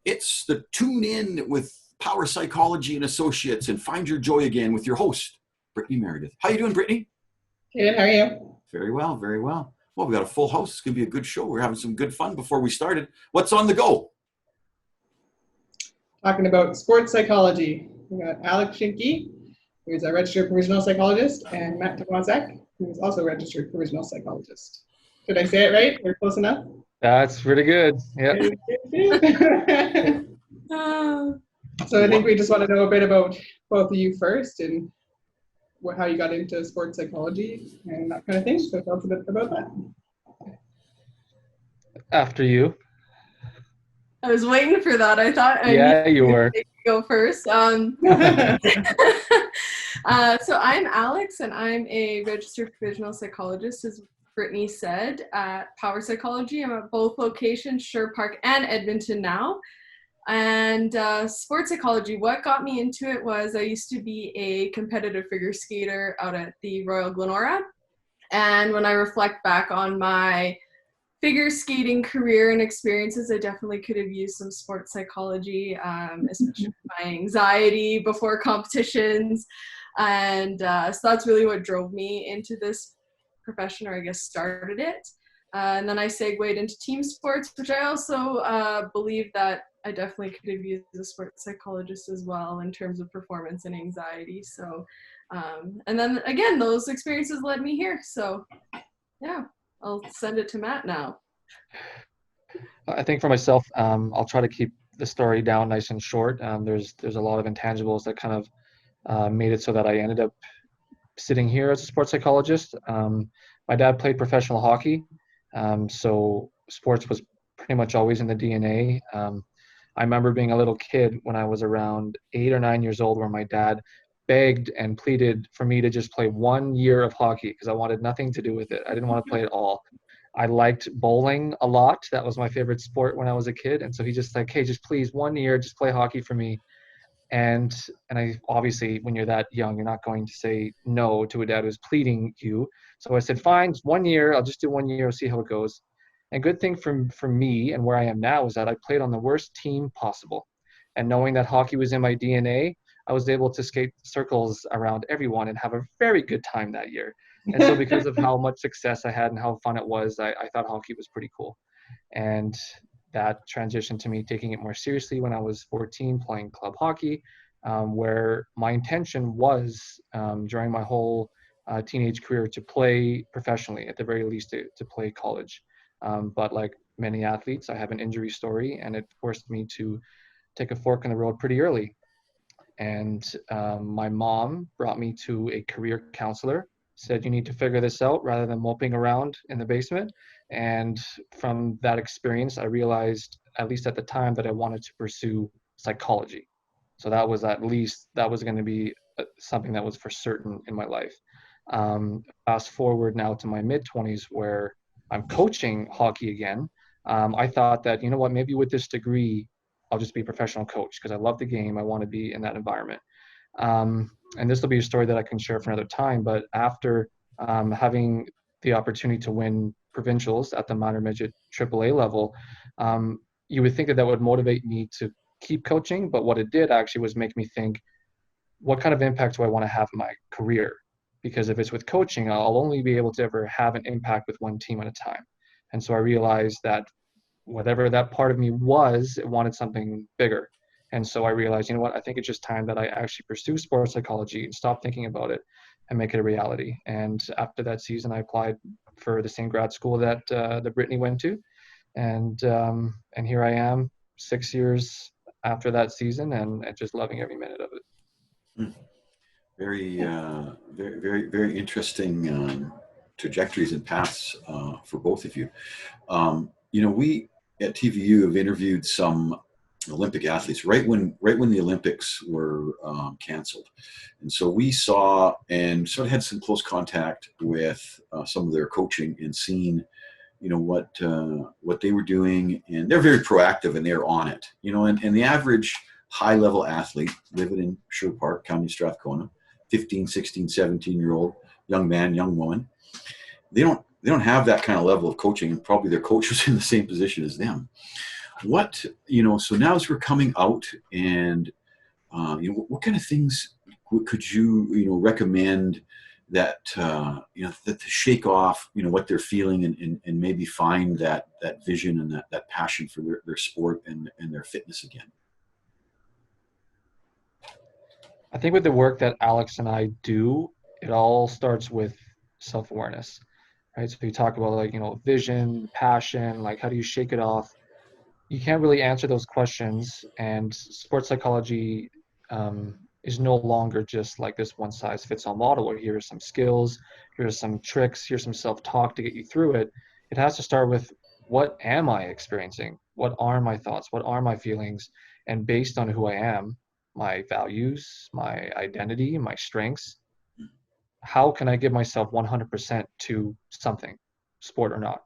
It's the Tune In with Power Psychology and Associates and Find Your Joy Again with your host, Brittany Meredith. How you doing, Brittany? Good, how are you? Very well, very well. Well, we got a full house. It's going to be a good show. We're having some good fun before we started. What's on the go? Talking about sports psychology. We got Alex Schinke, who's a registered provisional psychologist, and Matt Moissac, who's also a registered provisional psychologist. Did I say it right? We're close enough? That's pretty good. Yep. So I think we just want to know a bit about both of you first and how you got into sports psychology and that kind of thing. So tell us a bit about that. After you. I was waiting for that. I thought you were. Go first. So I'm Alex, and I'm a registered provisional psychologist, as Brittany said, at Power Psychology. I'm at both locations, Sherwood Park and Edmonton now. And sports psychology, what got me into it was I used to be a competitive figure skater out at the Royal Glenora. And when I reflect back on my figure skating career and experiences, I definitely could have used some sports psychology, especially for my anxiety before competitions. And so that's really what drove me into this profession, or I guess started it. And then I segued into team sports, which I also believe that I definitely could have used a sports psychologist as well in terms of performance and anxiety. So, and then again, those experiences led me here. So yeah, I'll send it to Matt now. I think for myself, I'll try to keep the story down nice and short. There's a lot of intangibles that kind of made it so that I ended up sitting here as a sports psychologist. My dad played professional hockey, so sports was pretty much always in the DNA. I remember being a little kid when I was around 8 or 9 years old, where my dad begged and pleaded for me to just play 1 year of hockey because I wanted nothing to do with it. I didn't want to play at all. I liked bowling a lot. That was my favorite sport when I was a kid. And so he just like, hey, just please 1 year, just play hockey for me. And I obviously, when you're that young, you're not going to say no to a dad who's pleading you. So I said, fine, 1 year. I'll just do 1 year, see how it goes. And good thing for me and where I am now is that I played on the worst team possible. And knowing that hockey was in my DNA, I was able to skate circles around everyone and have a very good time that year. And so because of how much success I had and how fun it was, I thought hockey was pretty cool. And that transitioned to me taking it more seriously when I was 14, playing club hockey, where my intention was during my whole teenage career to play professionally, at the very least to play college. But like many athletes, I have an injury story, and it forced me to take a fork in the road pretty early. And my mom brought me to a career counselor, said, you need to figure this out rather than moping around in the basement. And from that experience, I realized, at least at the time, that I wanted to pursue psychology. So that was going to be something that was for certain in my life. Fast forward now to my mid-20s, where I'm coaching hockey again. I thought that, you know what, maybe with this degree, I'll just be a professional coach because I love the game. I want to be in that environment. And this will be a story that I can share for another time. But after having the opportunity to win provincials at the minor midget AAA level, you would think that would motivate me to keep coaching. But what it did actually was make me think, what kind of impact do I want to have in my career? Because if it's with coaching, I'll only be able to ever have an impact with one team at a time. And so I realized that whatever that part of me was, it wanted something bigger. And so I realized, you know what, I think it's just time that I actually pursue sports psychology and stop thinking about it and make it a reality. And after that season, I applied for the same grad school that Brittany went to. And here I am 6 years after that season and just loving every minute of it. Very, very, very interesting trajectories and paths for both of you. We at TVU have interviewed some Olympic athletes right when the Olympics were canceled, and so we saw and sort of had some close contact with some of their coaching and seeing, what they were doing, and they're very proactive and they're on it. And the average high-level athlete living in Sherwood Park, County Strathcona, 15, 16, 17-year-old young man, young woman, they don't have that kind of level of coaching, and probably their coach was in the same position as them. what, so now as we're coming out and, what kind of things could you, recommend that, that to shake off, what they're feeling and maybe find that vision and that passion for their sport and their fitness again? I think with the work that Alex and I do, it all starts with self-awareness, right? So you talk about like, vision, passion, like how do you shake it off? You can't really answer those questions, and sports psychology is no longer just like this one size fits all model where here are some skills, here's some tricks, here's some self-talk to get you through it. It has to start with, what am I experiencing? What are my thoughts? What are my feelings? And based on who I am, my values, my identity, my strengths, how can I give myself 100% to something, sport or not?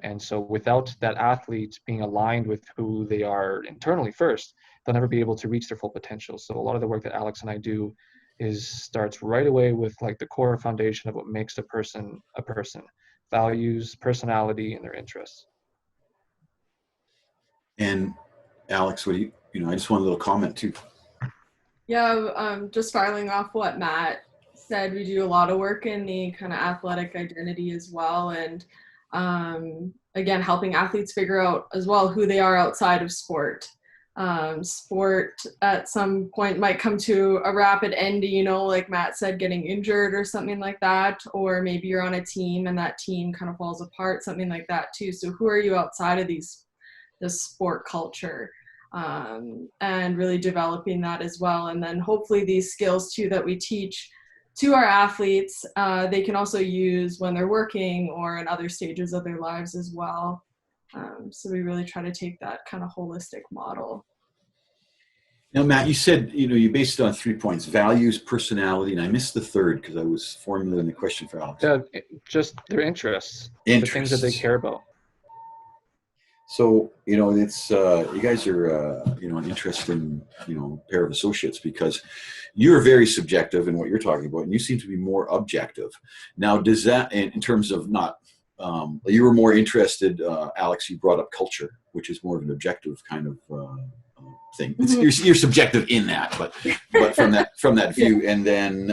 And so without that athlete being aligned with who they are internally first, they'll never be able to reach their full potential. So a lot of the work that Alex and I do starts right away with like the core foundation of what makes a person, values, personality, and their interests. And Alex, what do you, I just want a little comment too. Yeah, just filing off what Matt said, we do a lot of work in the kind of athletic identity as well. And again, helping athletes figure out as well who they are outside of sport. Sport at some point might come to a rapid end, like Matt said, getting injured or something like that, or maybe you're on a team and that team kind of falls apart, something like that too. So who are you outside of this sport culture? And really developing that as well. And then hopefully these skills too that we teach to our athletes, they can also use when they're working or in other stages of their lives as well. So we really try to take that kind of holistic model. Now, Matt, you said, you based it on 3 points: values, personality, and I missed the third because I was formulating the question for Alex. Yeah, just their interests, the things that they care about. So, it's, you guys are, an interesting, pair of associates, because you're very subjective in what you're talking about, and you seem to be more objective. Now, does that, in terms of not, you were more interested, Alex, you brought up culture, which is more of an objective kind of thing. You're subjective in that, but from that view. Yeah. And then,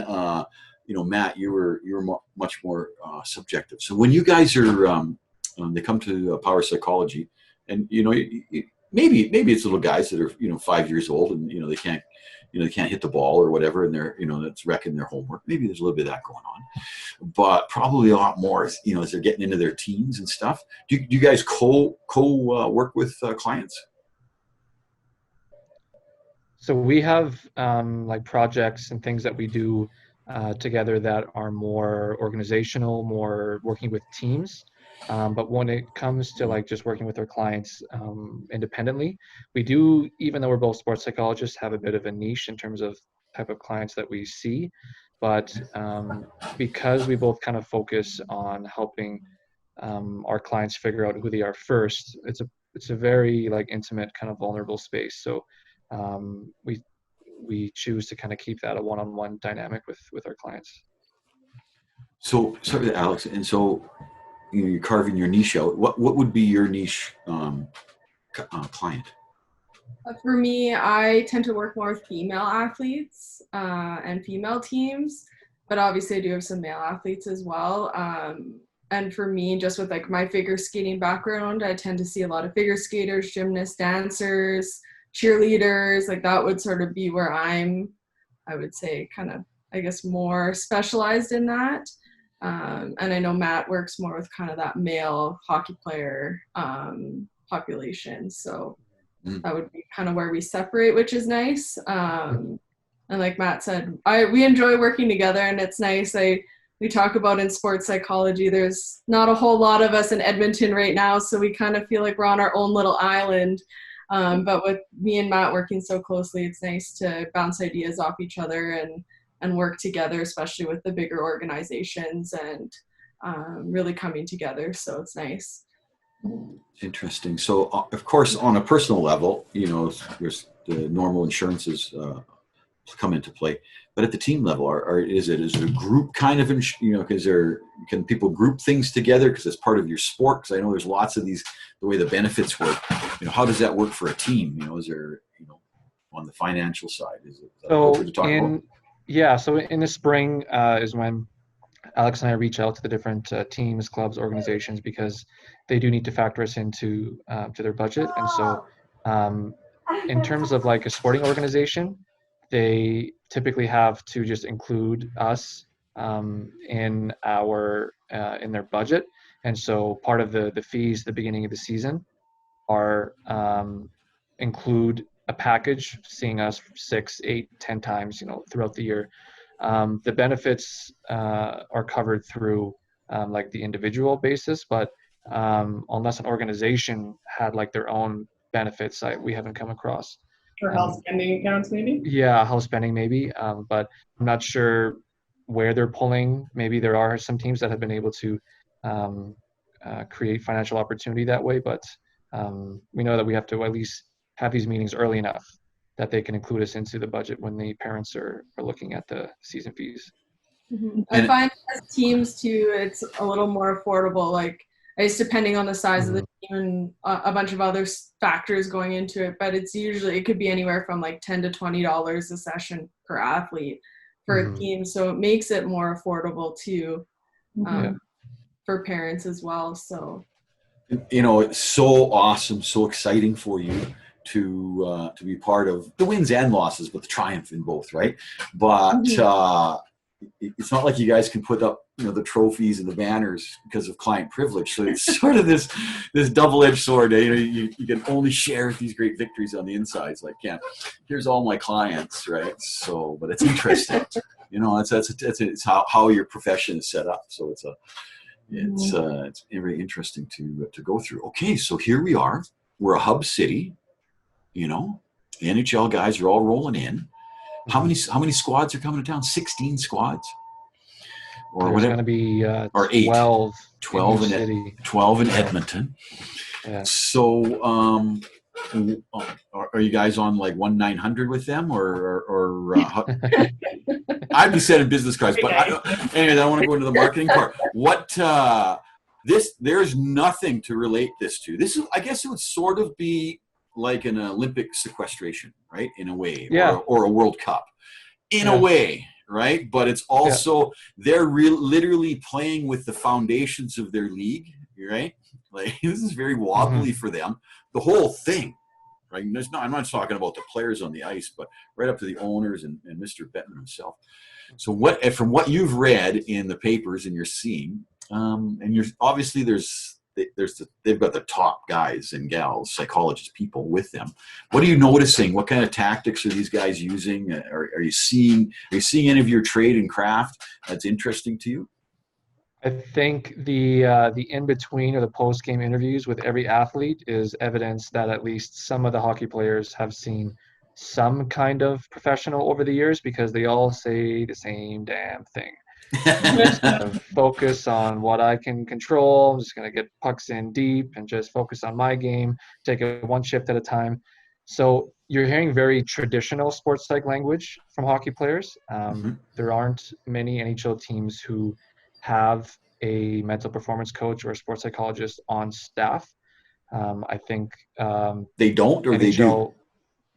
Matt, you were much more subjective. So when you guys are, they come to Power Psychology, and maybe it's little guys that are 5 years old, and they can't hit the ball or whatever, and they're that's wrecking their homework. Maybe there's a little bit of that going on, but probably a lot more as they're getting into their teens and stuff. Do you guys co work with clients? So we have like projects and things that we do together that are more organizational, more working with teams. But when it comes to like just working with our clients independently, we do, even though we're both sports psychologists, have a bit of a niche in terms of type of clients that we see. But because we both kind of focus on helping our clients figure out who they are first, it's a very like intimate, kind of vulnerable space. So we choose to kind of keep that a one-on-one dynamic with our clients. So sorry, Alex, and so you're carving your niche out. What would be your niche client? For me, I tend to work more with female athletes and female teams, but obviously I do have some male athletes as well. And for me, just with like my figure skating background, I tend to see a lot of figure skaters, gymnasts, dancers, cheerleaders. Like that would sort of be where I would say kind of, I guess, more specialized in that. And I know Matt works more with kind of that male hockey player population. So that would be kind of where we separate, which is nice. And like Matt said, we enjoy working together, and it's nice. We talk about in sports psychology, there's not a whole lot of us in Edmonton right now, so we kind of feel like we're on our own little island. But with me and Matt working so closely, it's nice to bounce ideas off each other and work together, especially with the bigger organizations, and really coming together. So it's nice. Interesting. So, of course, on a personal level, there's the normal insurances come into play. But at the team level, is it a group kind of, can people group things together because it's part of your sport? Because I know there's lots of these, the way the benefits work. how does that work for a team? Is there, on the financial side, is it So appropriate to talk about? so in the spring is when Alex and I reach out to the different teams, clubs, organizations, because they do need to factor us into to their budget. And so, in terms of like a sporting organization, they typically have to just include us in their budget. And so, part of the fees at the beginning of the season are include a package, seeing us 6, 8, 10 times, throughout the year. The benefits are covered through like the individual basis, but unless an organization had like their own benefits, we haven't come across. Or health spending accounts, maybe? Yeah, house spending maybe, but I'm not sure where they're pulling. Maybe there are some teams that have been able to create financial opportunity that way, but we know that we have to at least have these meetings early enough that they can include us into the budget when the parents are looking at the season fees. Mm-hmm. I find as teams too, it's a little more affordable. Like, it's depending on the size of the team and a bunch of other factors going into it, but it could be anywhere from like $10 to $20 a session per athlete for a team. So it makes it more affordable too for parents as well. So, it's so awesome, so exciting for you to be part of the wins and losses, but the triumph in both, right? But it's not like you guys can put up the trophies and the banners because of client privilege. So it's sort of this double-edged sword. You can only share these great victories on the inside. It's like, here's all my clients, right? So, but it's interesting. It's how your profession is set up. So it's very interesting to go through. Okay, so here we are. We're a hub city. The NHL guys are all rolling in. How many squads are coming to town? 16 squads, or there's whatever. Going to be or 8. 12 in 12 in Edmonton. Yeah. So, are you guys on like 1-900 with them, or I'd be sending business cards, but anyways, I don't want to go into the marketing part. What there's nothing to relate this to. This is, I guess, it would sort of be like an Olympic sequestration, right? In a way, or a World Cup, in a way, right? But it's also they're literally playing with the foundations of their league, right? Like, this is very wobbly for them. The whole thing, right? I'm not talking about the players on the ice, but right up to the owners and Mr. Bettman himself. So from what you've read in the papers and you're seeing, and you're obviously they've got the top guys and gals, psychologists, people with them. What are you noticing? What kind of tactics are these guys using? Are you seeing any of your trade and craft that's interesting to you? I think the in-between or the post-game interviews with every athlete is evidence that at least some of the hockey players have seen some kind of professional over the years, because they all say the same damn thing. I'm just going to focus on what I can control. I'm just going to get pucks in deep and just focus on my game, take it one shift at a time. So you're hearing very traditional sports psych language from hockey players. There aren't many NHL teams who have a mental performance coach or a sports psychologist on staff. I think they don't, or NHL, they do?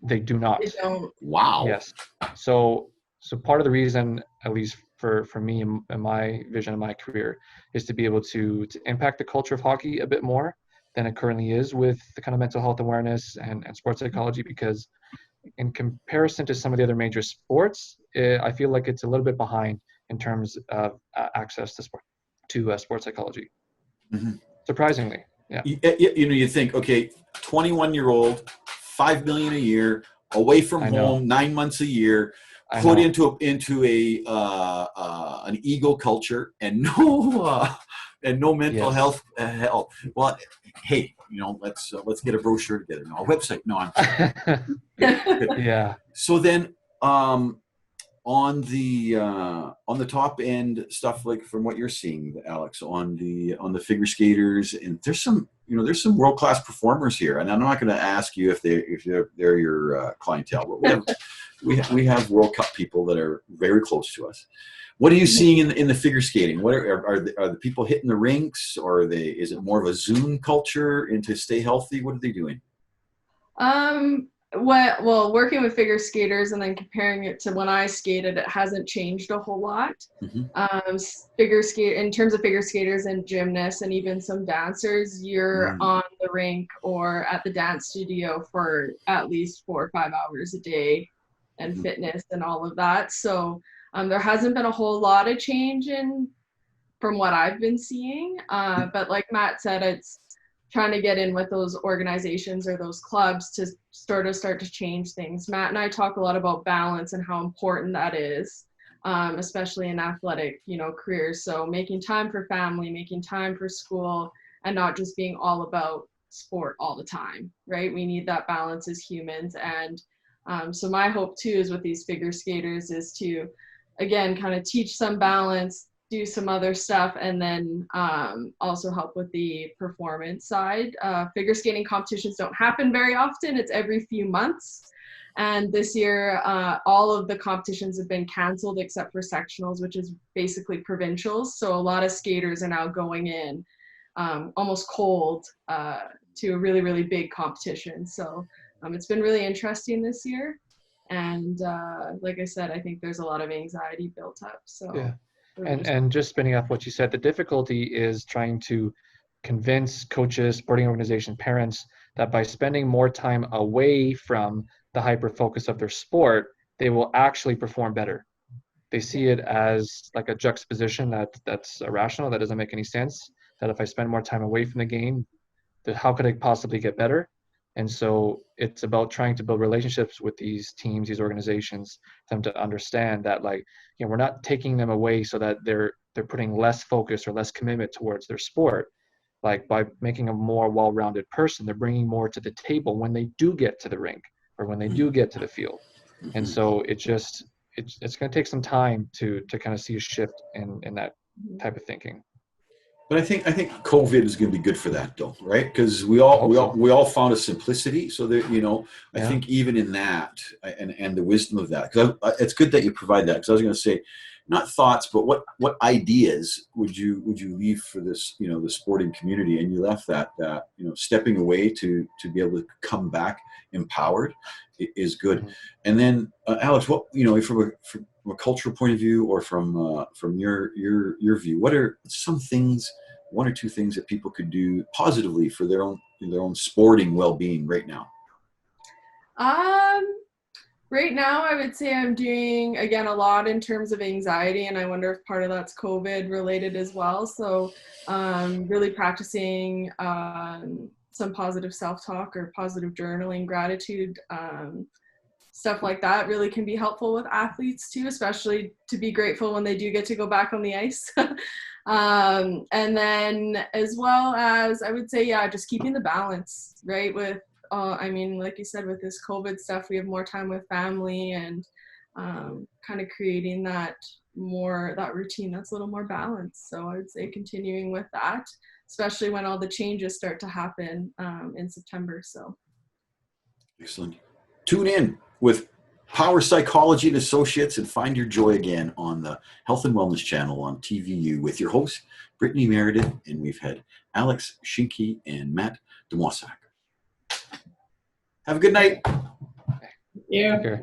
They do not. They don't. Wow. Yes. So part of the reason, at least for me and my vision of my career, is to be able to impact the culture of hockey a bit more than it currently is with the kind of mental health awareness and sports psychology, because in comparison to some of the other major sports, I feel like it's a little bit behind in terms of access to sports psychology. Surprisingly, yeah. You think, okay, 21-year-old, $5 million a year, away from home, 9 months a year, put into an ego culture and no mental health help. Well, hey, let's get a brochure together. No, a website. No, I'm yeah. So then, on the top end stuff, like from what you're seeing, Alex, on the figure skaters, and there's some world-class performers here, and I'm not going to ask you if they're your clientele, but we have World Cup people that are very close to us. What are you seeing in the figure skating? What are the people hitting the rinks, or is it more of a Zoom culture and to stay healthy? What are they doing? Well, working with figure skaters and then comparing it to when I skated, it hasn't changed a whole lot. Figure skate in terms of figure skaters and gymnasts and even some dancers, you're on the rink or at the dance studio for at least 4 or 5 hours a day, and fitness and all of that. So there hasn't been a whole lot of change from what I've been seeing. But like Matt said, it's trying to get in with those organizations or those clubs to start to change things. Matt and I talk a lot about balance and how important that is, especially in athletic, careers. So making time for family, making time for school, and not just being all about sport all the time, right? We need that balance as humans. And so my hope too is with these figure skaters is to, again, kind of teach some balance, do some other stuff, and then also help with the performance side. Figure skating competitions don't happen very often. It's every few months. And this year, all of the competitions have been canceled except for sectionals, which is basically provincials. So a lot of skaters are now going in almost cold to a really, really big competition. So it's been really interesting this year. And like I said, I think there's a lot of anxiety built up. So. Yeah. And just spinning off what you said, the difficulty is trying to convince coaches, sporting organization, parents that by spending more time away from the hyper focus of their sport, they will actually perform better. They see it as like a juxtaposition that's irrational, that doesn't make any sense, that if I spend more time away from the game, how could I possibly get better? And so it's about trying to build relationships with these teams, these organizations, for them to understand that, like, we're not taking them away so that they're putting less focus or less commitment towards their sport. Like, by making a more well-rounded person, they're bringing more to the table when they do get to the rink or when they do get to the field. And so it's going to take some time to kind of see a shift in that type of thinking. But I think COVID is going to be good for that, though, right? Because we all found a simplicity. So that I think even in that and the wisdom of that, because it's good that you provide that. Because I was going to say, not thoughts, but what ideas would you leave for this, the sporting community? And you left that stepping away to be able to come back empowered is good. And then Alex, what from a cultural point of view, or from your view, what are some things, one or two things that people could do positively for their own sporting well-being right now? Right now, I would say I'm doing, again, a lot in terms of anxiety, and I wonder if part of that's COVID related as well. So really practicing some positive self-talk or positive journaling, gratitude, stuff like that really can be helpful with athletes too, especially to be grateful when they do get to go back on the ice. And then as well as, I would say, just keeping the balance, right? With, like you said, with this COVID stuff, we have more time with family and kind of creating that routine that's a little more balanced. So I would say continuing with that, especially when all the changes start to happen in September. So. Excellent. Tune in with Power Psychology and Associates and find your joy again on the Health and Wellness channel on TVU with your host, Brittany Meredith, and we've had Alex Schinke and Matt de Moissac. Have a good night. Yeah. Okay.